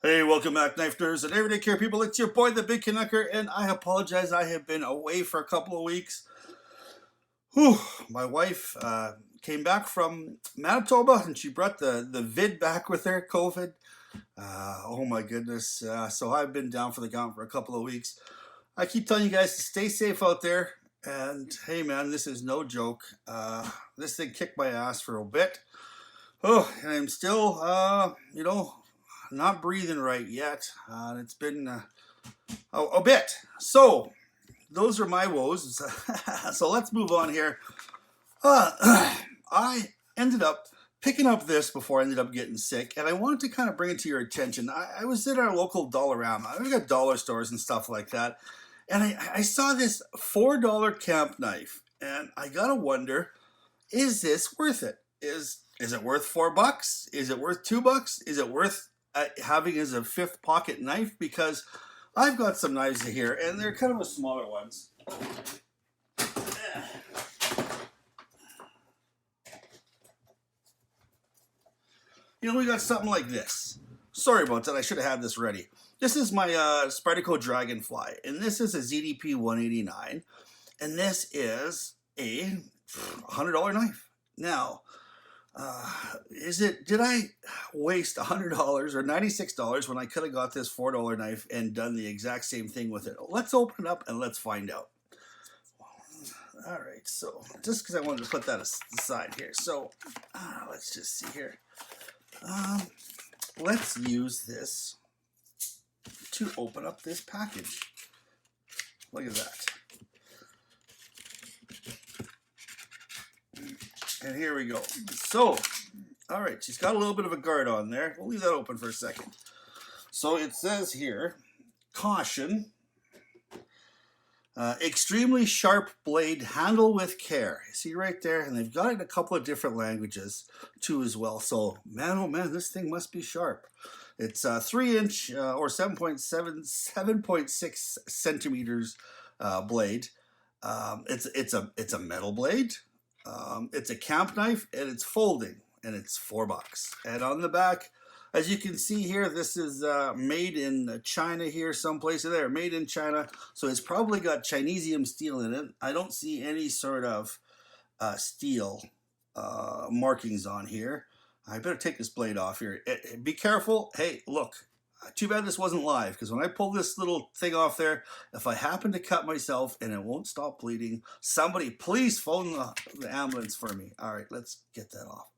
Hey, welcome back, knife nerds and everyday care people. It's your boy, the Big Canucker, and I apologize. I have been away for a couple of weeks. Whew, my wife came back from Manitoba, and she brought the vid back with her, COVID. Oh my goodness! So I've been down for the count for a couple of weeks. I keep telling you guys to stay safe out there. And hey, man, this is no joke. This thing kicked my ass for a bit. Oh, and I'm still, not breathing right yet. It's been a bit. So, those are my woes. So, let's move on here. I ended up picking up this before I ended up getting sick, and I wanted to kind of bring it to your attention. I was in our local Dollarama. We got dollar stores and stuff like that, and I saw this $4 camp knife, and I gotta wonder, is this worth it? Is it worth $4? Is it worth $2? Is it worth having as a fifth pocket knife? Because I've got some knives here, and they're kind of a smaller ones. You know, we got something like this. Sorry about that. I should have had this ready. This is my Spyderco Dragonfly, and this is a ZDP 189, and this is a $100 knife. Now, did I waste $100 or $96 when I could have got this $4 knife and done the exact same thing with it? Let's open it up and let's find out. All right, so just because I wanted to put that aside here. So let's just see here. Let's use this to open up this package. Look at that. And here we go. So, all right, she's got a little bit of a guard on there. We'll leave that open for a second. So it says here, caution, extremely sharp blade, handle with care. See right there? And they've got it in a couple of different languages too as well. So, man, oh man, this thing must be sharp. It's a 3-inch or 7.6 centimeters blade. It's a metal blade. It's a camp knife, and it's folding, and it's $4. And on the back, as you can see here, this is made in China here, someplace there, made in China. So it's probably got Chinesium steel in it. I don't see any sort of steel markings on here. I better take this blade off here. Be careful. Hey, look. Too bad this wasn't live, because when I pull this little thing off there, if I happen to cut myself and it won't stop bleeding, somebody please phone the ambulance for me. All right, let's get that off.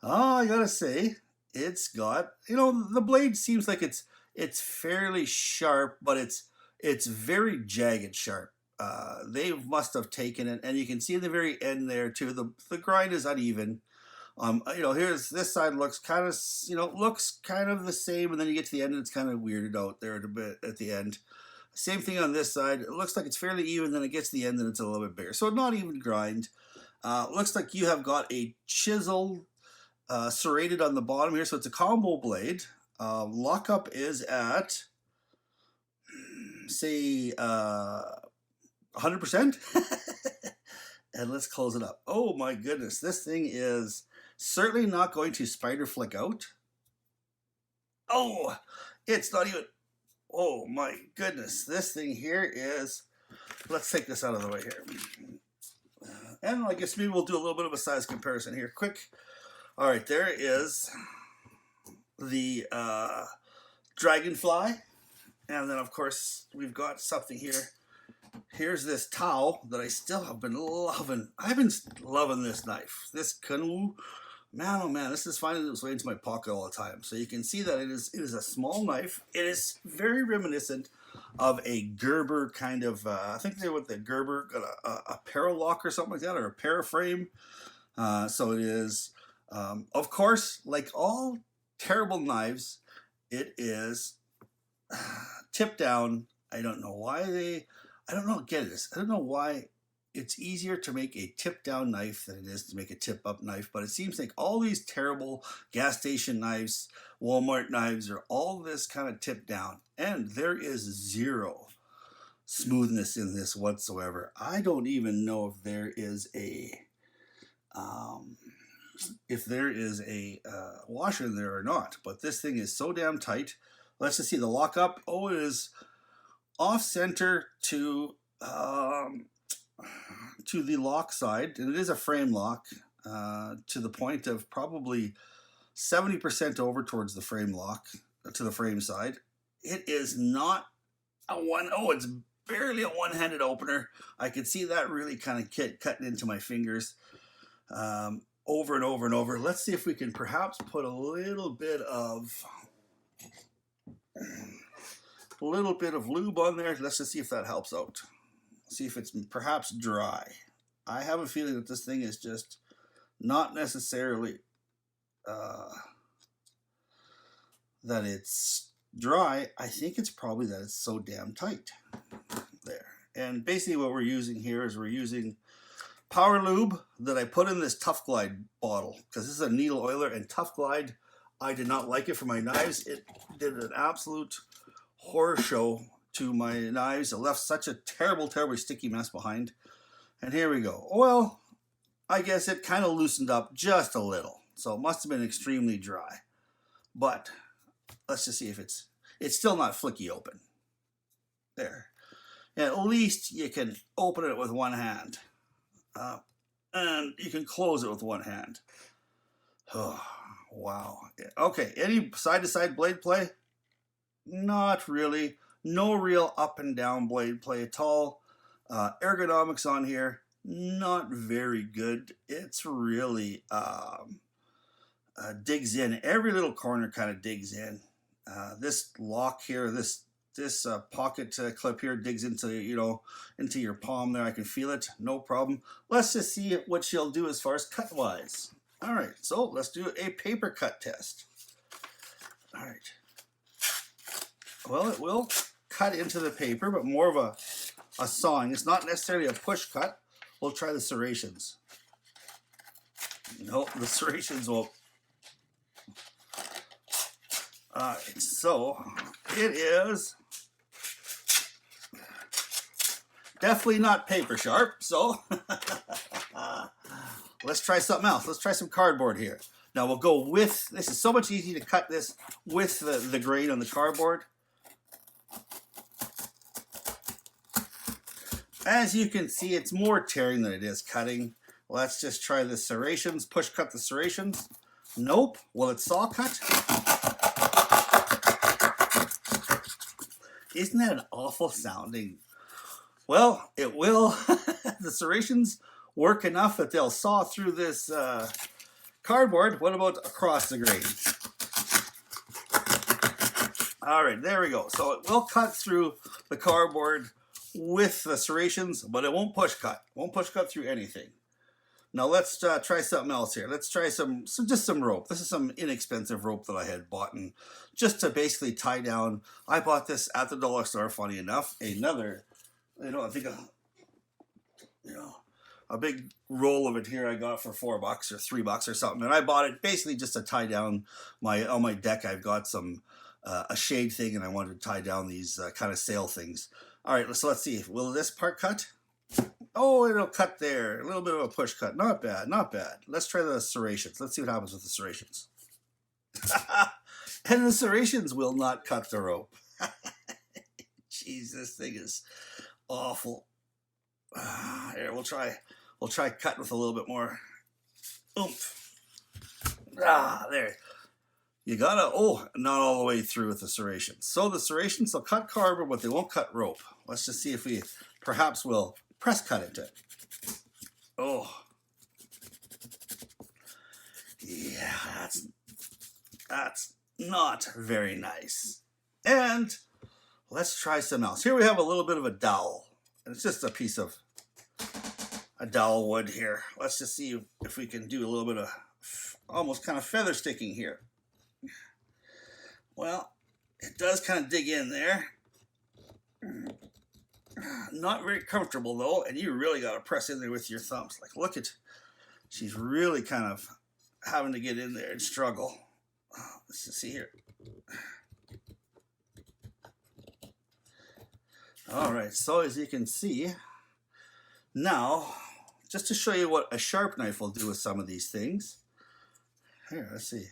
Oh, I gotta say, it's got, the blade seems like it's fairly sharp, but it's very jagged sharp. They must have taken it, and you can see at the very end there too, the grind is uneven. Here's this side looks kind of the same, and then you get to the end and it's kind of weirded out there a bit at the end. Same thing on this side. It looks like it's fairly even, then it gets to the end and it's a little bit bigger. So not even grind. Looks like you have got a chisel serrated on the bottom here, so it's a combo blade. Lockup is at, say, 100%. And let's close it up. Oh my goodness, this thing is certainly not going to spider flick out. Oh, it's not even, oh my goodness. This thing here is, let's take this out of the way here. And I guess maybe we'll do a little bit of a size comparison here. Quick. All right, there is the Dragonfly. And then, of course, we've got something here. Here's this towel that I still have been loving. I've been loving this knife. This canoe, man, oh man, this is finding its way into my pocket all the time. So you can see that it is a small knife. It is very reminiscent of a Gerber kind of, I think they with the Gerber got a paralock or something like that, or a paraframe. So it is, of course, like all terrible knives, it is tipped down. I don't know why I don't know, get this. I don't know why it's easier to make a tip down knife than it is to make a tip up knife, but it seems like all these terrible gas station knives, Walmart knives, are all this kind of tip down, and there is zero smoothness in this whatsoever. I don't even know if there is a if there is a washer in there or not. But this thing is so damn tight. Let's just see the lockup. Oh, it is off center to the lock side, and it is a frame lock to the point of probably 70% over towards the frame lock to the frame side. It is not a one. Oh, it's barely a one-handed opener. I could see that really kind of cutting into my fingers over and over and over. Let's see if we can perhaps put a little bit of lube on there. Let's just see if that helps out. See if it's perhaps dry. I have a feeling that this thing is just not necessarily that it's dry. I think it's probably that it's so damn tight there. And basically what we're using here is we're using Power Lube that I put in this Tough Glide bottle, because this is a needle oiler, and Tough Glide, I did not like it for my knives. It did an absolute horror show to my knives. It left such a terribly sticky mess behind. And here we go. Well, I guess it kind of loosened up just a little. So it must have been extremely dry. But let's just see if it's still not flicky open. There. And at least you can open it with one hand. And you can close it with one hand. Oh, wow. Okay, any side-to-side blade play? Not really. No real up and down blade play at all. Ergonomics on here, not very good. It's really digs in. Every little corner kind of digs in. This lock here, this pocket clip here digs into into your palm there. I can feel it, no problem. Let's just see what she'll do as far as cut wise. All right, so let's do a paper cut test. All right. Well, it will cut into the paper, but more of a sawing. It's not necessarily a push cut. We'll try the serrations. No, the serrations won't. All right, so it is definitely not paper sharp, so let's try something else. Let's try some cardboard here. Now we'll go with, this is so much easier to cut this with the grain on the cardboard. As you can see, it's more tearing than it is cutting. Let's just try the serrations. Push cut the serrations. Nope. Will it saw cut? Isn't that an awful sounding? Well, it will. The serrations work enough that they'll saw through this cardboard. What about across the grain? All right, there we go. So it will cut through the cardboard with the serrations, but it won't push cut. Won't push cut through anything. Now let's try something else here. Let's try just some rope. This is some inexpensive rope that I had bought, and just to basically tie down. I bought this at the dollar store. Funny enough, another, I think a big roll of it here I got for $4 or $3 or something, and I bought it basically just to tie down on my deck. I've got some a shade thing, and I wanted to tie down these kind of sail things. All right, so let's see. Will this part cut? Oh, it'll cut there. A little bit of a push cut. Not bad, not bad. Let's try the serrations. Let's see what happens with the serrations. And the serrations will not cut the rope. Jeez, this thing is awful. Here, we'll try cutting with a little bit more oomph. There. You gotta, not all the way through with the serrations. So the serrations will cut cardboard, but they won't cut rope. Let's just see if we perhaps will press cut into it. Oh. Yeah, that's not very nice. And let's try something else. Here we have a little bit of a dowel. And it's just a piece of a dowel wood here. Let's just see if we can do a little bit of almost kind of feather sticking here. Well, it does kind of dig in there. Not very comfortable though, and you really got to press in there with your thumbs. Like, look at, she's really kind of having to get in there and struggle. Let's just see here. All right, so as you can see, now, just to show you what a sharp knife will do with some of these things, Here, let's see.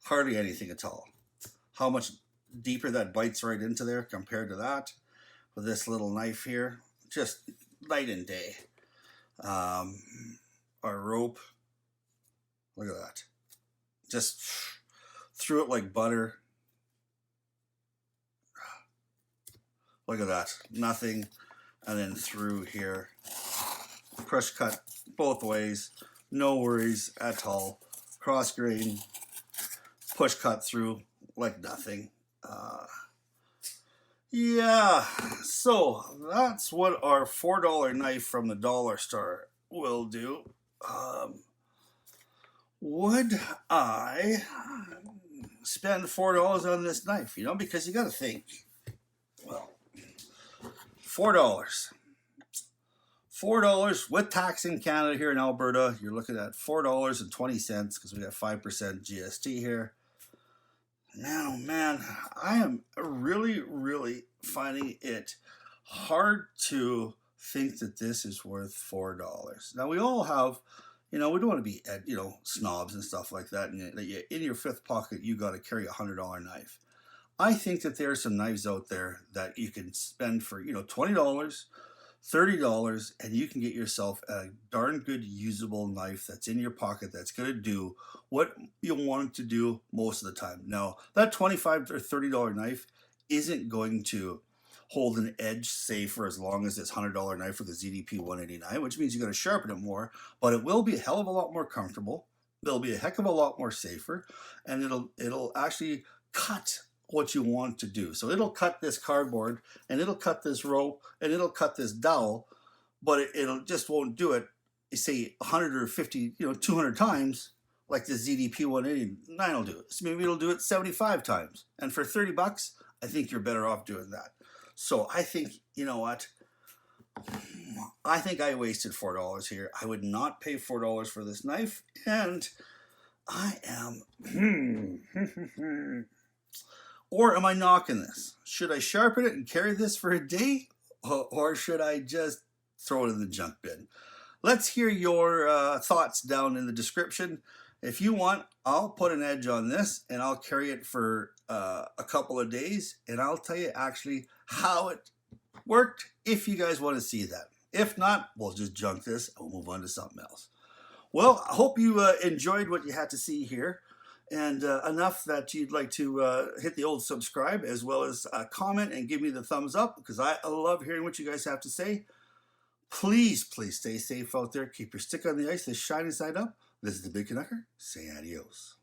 Hardly anything at all. How much deeper that bites right into there compared to that with this little knife here. Just night and day. Our rope, look at that. Just threw it like butter. Look at that. Nothing. And then through here. Crush cut both ways. No worries at all. Cross grain. Push cut through like nothing. Yeah, so that's what our $4 knife from the dollar store will do. Would I spend $4 on this knife? You know, because you got to think. Well, $4. $4 with tax in Canada here in Alberta. You're looking at $4.20 because we got 5% GST here. Man, oh man, I am really finding it hard to think that this is worth $4. Now we all have, you know, we don't want to be, you know, snobs and stuff like that. And in your fifth pocket, you got to carry a $100 knife. I think that there are some knives out there that you can spend for, you know, $20, $30, and you can get yourself a darn good usable knife that's in your pocket that's going to do what you want it to do most of the time. Now, that $25 or $30 knife isn't going to hold an edge, say, for as long as this $100 knife with a ZDP 189, which means you got to sharpen it more, but it will be a hell of a lot more comfortable. It'll be a heck of a lot more safer, and it'll actually cut what you want to do. So it'll cut this cardboard, and it'll cut this rope, and it'll cut this dowel, but it'll just won't do it, say 100 or 50, you know, 200 times like the ZDP 189 will do it. So maybe it'll do it 75 times. And for $30, I think you're better off doing that. So I think, you know what? I think I wasted $4 here. I would not pay $4 for this knife, and I am or am I knocking this? Should I sharpen it and carry this for a day? Or should I just throw it in the junk bin? Let's hear your thoughts down in the description. If you want, I'll put an edge on this and I'll carry it for a couple of days. And I'll tell you actually how it worked if you guys want to see that. If not, we'll just junk this and we'll move on to something else. Well, I hope you enjoyed what you had to see here. And enough that you'd like to hit the old subscribe as well as comment and give me the thumbs up, because I love hearing what you guys have to say. Please stay safe out there. Keep your stick on the ice, the shiny side up. This is the Big Canucker saying adios.